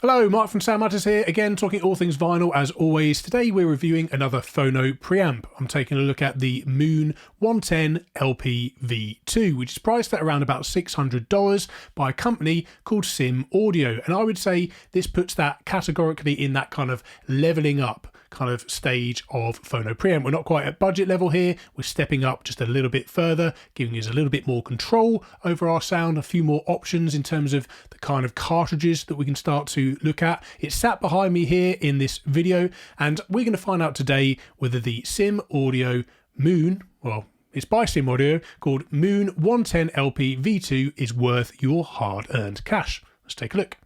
Hello, Mark from SIMAUDIO here, again talking all things vinyl as always. Today we're reviewing another Phono Preamp. I'm taking a look at the Moon 110 LP V2, which is priced at around about $600 by a company called SIMAUDIO. And I would say this puts that categorically in that kind of leveling up kind of stage of Phono Preamp. We're not quite at budget level here, we're stepping up just a little bit further, giving us a little bit more control over our sound, a few more options in terms of the kind of cartridges that we can start to look at. It's sat behind me here in this video, and we're going to find out today whether the SIMAUDIO Moon, well, it's by SIMAUDIO, called Moon 110 LP V2 is worth your hard-earned cash. Let's take a look.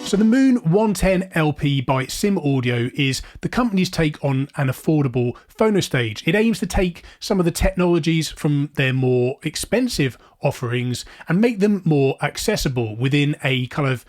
So the Moon 110 LP by SIMAUDIO is the company's take on an affordable phono stage. It aims to take some of the technologies from their more expensive offerings and make them more accessible within a kind of,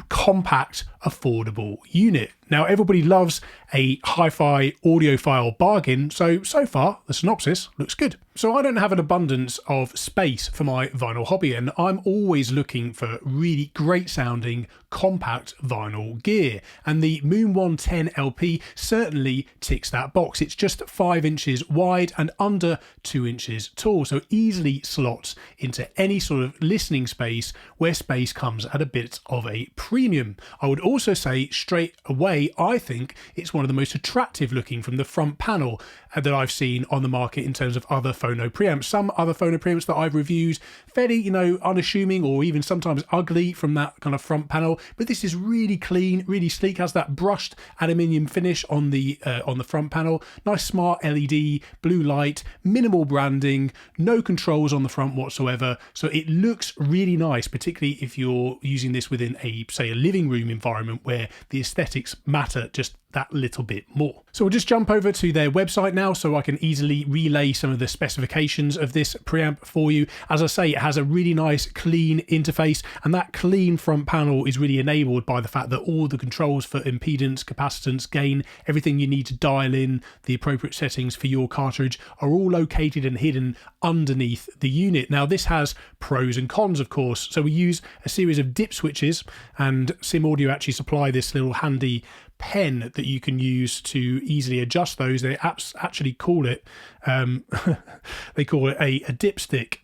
compact, affordable unit. Now, everybody loves a hi-fi audiophile bargain, so far the synopsis looks good. So I don't have an abundance of space for my vinyl hobby, and I'm always looking for really great sounding compact vinyl gear, and the Moon 110 LP certainly ticks that box. It's just 5 inches wide and under 2 inches tall, so easily slots into any sort of listening space where space comes at a bit of a premium. I would also say straight away, I think it's one of the most attractive looking from the front panel that I've seen on the market in terms of other Phono Preamps. Some other Phono Preamps that I've reviewed, fairly, unassuming or even sometimes ugly from that kind of front panel, but this is really clean, really sleek, has that brushed aluminium finish on the front panel, nice smart LED, blue light, minimal branding, no controls on the front whatsoever, so it looks really nice, particularly if you're using this within a living room environment where the aesthetics matter just that little bit more. So we'll just jump over to their website now so I can easily relay some of the specifications of this preamp for you. As I say, it has a really nice clean interface, and that clean front panel is really enabled by the fact that all the controls for impedance, capacitance, gain, everything you need to dial in the appropriate settings for your cartridge are all located and hidden underneath the unit. Now this has pros and cons, of course. So we use a series of dip switches, and SIMAUDIO actually supply this little handy pen that you can use to easily adjust those. They actually call it they call it a dipstick.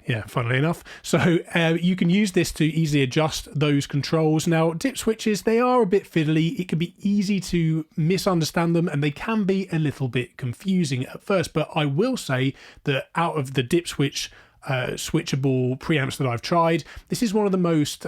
Yeah, funnily enough. So you can use this to easily adjust those controls. Now, dip switches, they are a bit fiddly. It can be easy to misunderstand them, and they can be a little bit confusing at first. But I will say that out of the dip switch switchable preamps that I've tried, this is one of the most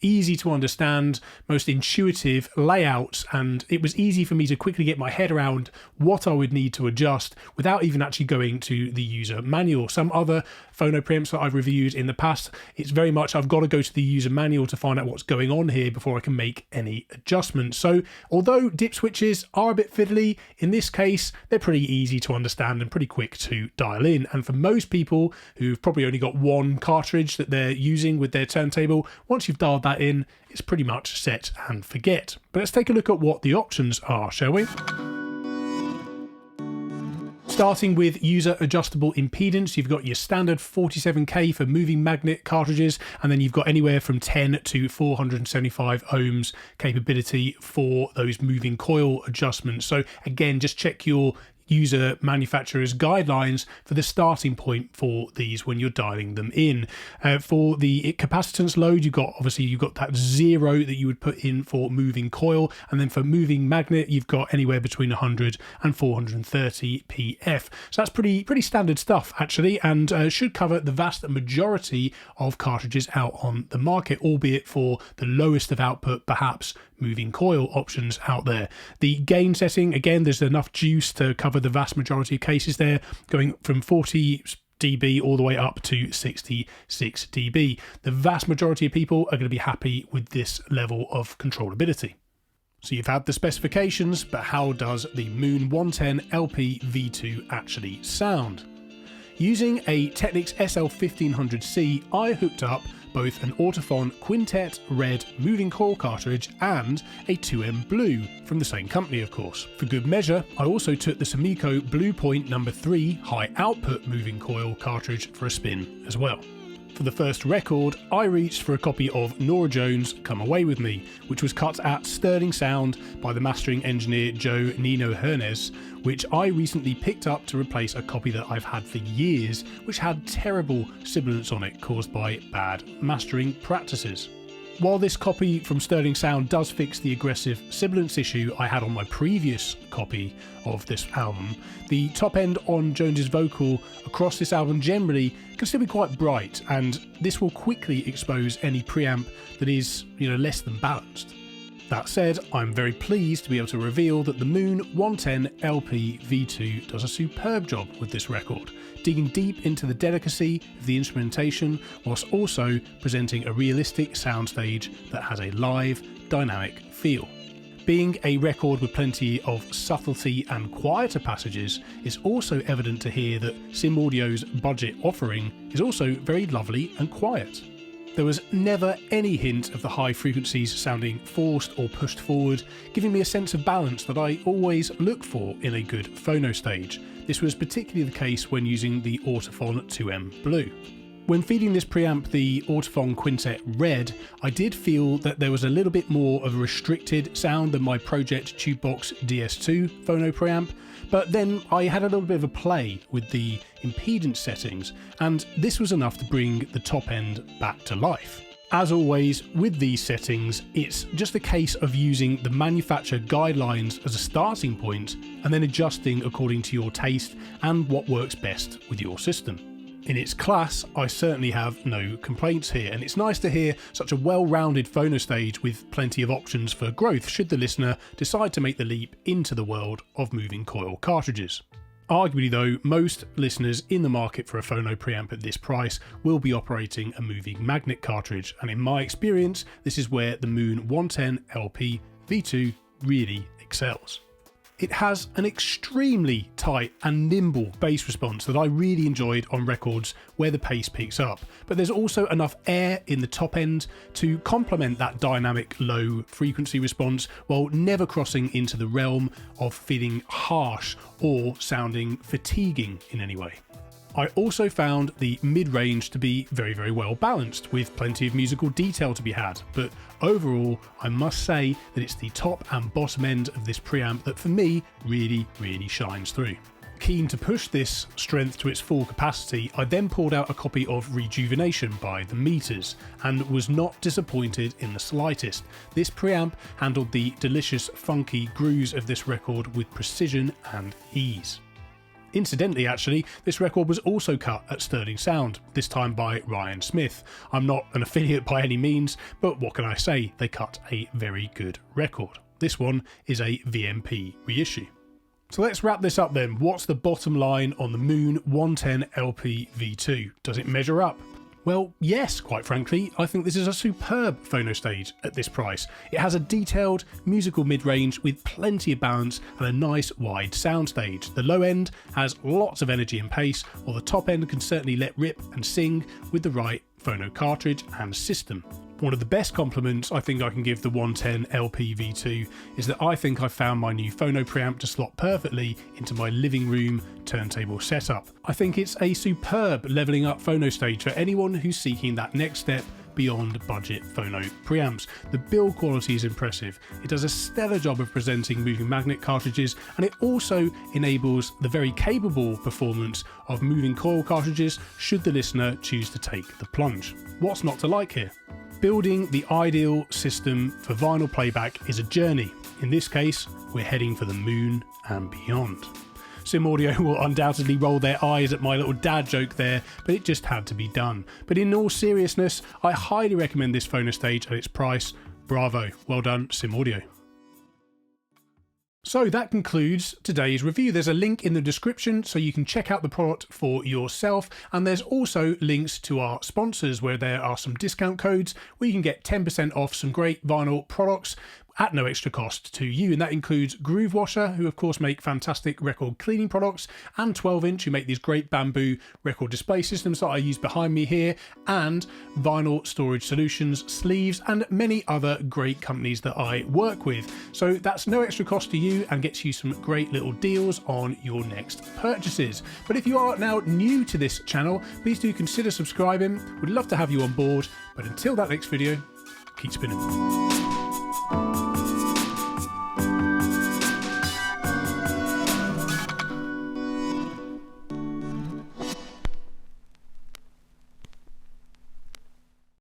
easy to understand, most intuitive layouts, and it was easy for me to quickly get my head around what I would need to adjust without even actually going to the user manual. Some other Phono Preamps that I've reviewed in the past, it's very much I've got to go to the user manual to find out what's going on here before I can make any adjustments. So although dip switches are a bit fiddly, in this case they're pretty easy to understand and pretty quick to dial in. And for most people who've probably only got one cartridge that they're using with their turntable, once you've dialed that in, it's pretty much set and forget. But let's take a look at what the options are, shall we? Starting with user adjustable impedance, you've got your standard 47k for moving magnet cartridges, and then you've got anywhere from 10 to 475 ohms capability for those moving coil adjustments. So again, just check your user manufacturer's guidelines for the starting point for these when you're dialing them in. For the capacitance load, you've got that 0 that you would put in for moving coil, and then for moving magnet you've got anywhere between 100 and 430 pf. So that's pretty standard stuff actually, and should cover the vast majority of cartridges out on the market, albeit for the lowest of output perhaps moving coil options out there. The gain setting, again, there's enough juice to cover the vast majority of cases there, going from 40 dB all the way up to 66 dB. The vast majority of people are going to be happy with this level of controllability. So you've had the specifications, but how does the Moon 110 LP V2 actually sound? Using a Technics SL1500C, I hooked up both an Autophon Quintet Red moving coil cartridge and a 2M Blue from the same company, of course. For good measure, I also took the Samico Bluepoint No. 3 high output moving coil cartridge for a spin as well. For the first record, I reached for a copy of Norah Jones' Come Away With Me, which was cut at Sterling Sound by the mastering engineer Joe Nino Hernes, which I recently picked up to replace a copy that I've had for years, which had terrible sibilance on it caused by bad mastering practices. While this copy from Sterling Sound does fix the aggressive sibilance issue I had on my previous copy of this album, the top end on Jones's vocal across this album generally can still be quite bright, and this will quickly expose any preamp that is, less than balanced. That said, I'm very pleased to be able to reveal that the Moon 110 LP V2 does a superb job with this record, digging deep into the delicacy of the instrumentation whilst also presenting a realistic soundstage that has a live, dynamic feel. Being a record with plenty of subtlety and quieter passages, it's also evident to hear that SIMAUDIO's budget offering is also very lovely and quiet. There was never any hint of the high frequencies sounding forced or pushed forward, giving me a sense of balance that I always look for in a good phono stage. This was particularly the case when using the Autophon 2M Blue. When feeding this preamp the Autophon Quintet Red, I did feel that there was a little bit more of a restricted sound than my Project Tubebox DS2 Phono Preamp, but then I had a little bit of a play with the impedance settings, and this was enough to bring the top end back to life. As always, with these settings, it's just a case of using the manufacturer guidelines as a starting point and then adjusting according to your taste and what works best with your system. In its class, I certainly have no complaints here, and it's nice to hear such a well-rounded phono stage with plenty of options for growth should the listener decide to make the leap into the world of moving coil cartridges. Arguably though, most listeners in the market for a phono preamp at this price will be operating a moving magnet cartridge, and in my experience, this is where the Moon 110 LP V2 really excels. It has an extremely tight and nimble bass response that I really enjoyed on records where the pace picks up, but there's also enough air in the top end to complement that dynamic low frequency response while never crossing into the realm of feeling harsh or sounding fatiguing in any way. I also found the mid-range to be very, very well balanced, with plenty of musical detail to be had, but overall I must say that it's the top and bottom end of this preamp that for me really shines through. Keen to push this strength to its full capacity, I then pulled out a copy of Rejuvenation by The Meters, and was not disappointed in the slightest. This preamp handled the delicious funky grooves of this record with precision and ease. Incidentally, actually, this record was also cut at Sterling Sound, this time by Ryan Smith. I'm not an affiliate by any means, but what can I say? They cut a very good record. This one is a VMP reissue. So let's wrap this up then. What's the bottom line on the Moon 110 LP V2? Does it measure up? Well, yes, quite frankly, I think this is a superb phono stage at this price. It has a detailed musical mid-range with plenty of balance and a nice wide soundstage. The low end has lots of energy and pace, while the top end can certainly let rip and sing with the right phono cartridge and system. One of the best compliments I think I can give the 110 LP V2 is that I think I found my new phono preamp to slot perfectly into my living room turntable setup. I think it's a superb levelling up phono stage for anyone who's seeking that next step beyond budget phono preamps. The build quality is impressive, it does a stellar job of presenting moving magnet cartridges, and it also enables the very capable performance of moving coil cartridges should the listener choose to take the plunge. What's not to like here? Building the ideal system for vinyl playback is a journey. In this case, we're heading for the moon and beyond. SIMAUDIO will undoubtedly roll their eyes at my little dad joke there, but it just had to be done. But in all seriousness, I highly recommend this phono stage at its price. Bravo, well done SIMAUDIO. So that concludes today's review. There's a link in the description so you can check out the product for yourself, and there's also links to our sponsors where there are some discount codes where you can get 10% off some great vinyl products at no extra cost to you, and that includes Groove Washer, who of course make fantastic record cleaning products, and 12-inch, who make these great bamboo record display systems that I use behind me here, and Vinyl Storage Solutions, Sleeves, and many other great companies that I work with. So that's no extra cost to you and gets you some great little deals on your next purchases. But if you are now new to this channel, please do consider subscribing. We'd love to have you on board, but until that next video, keep spinning.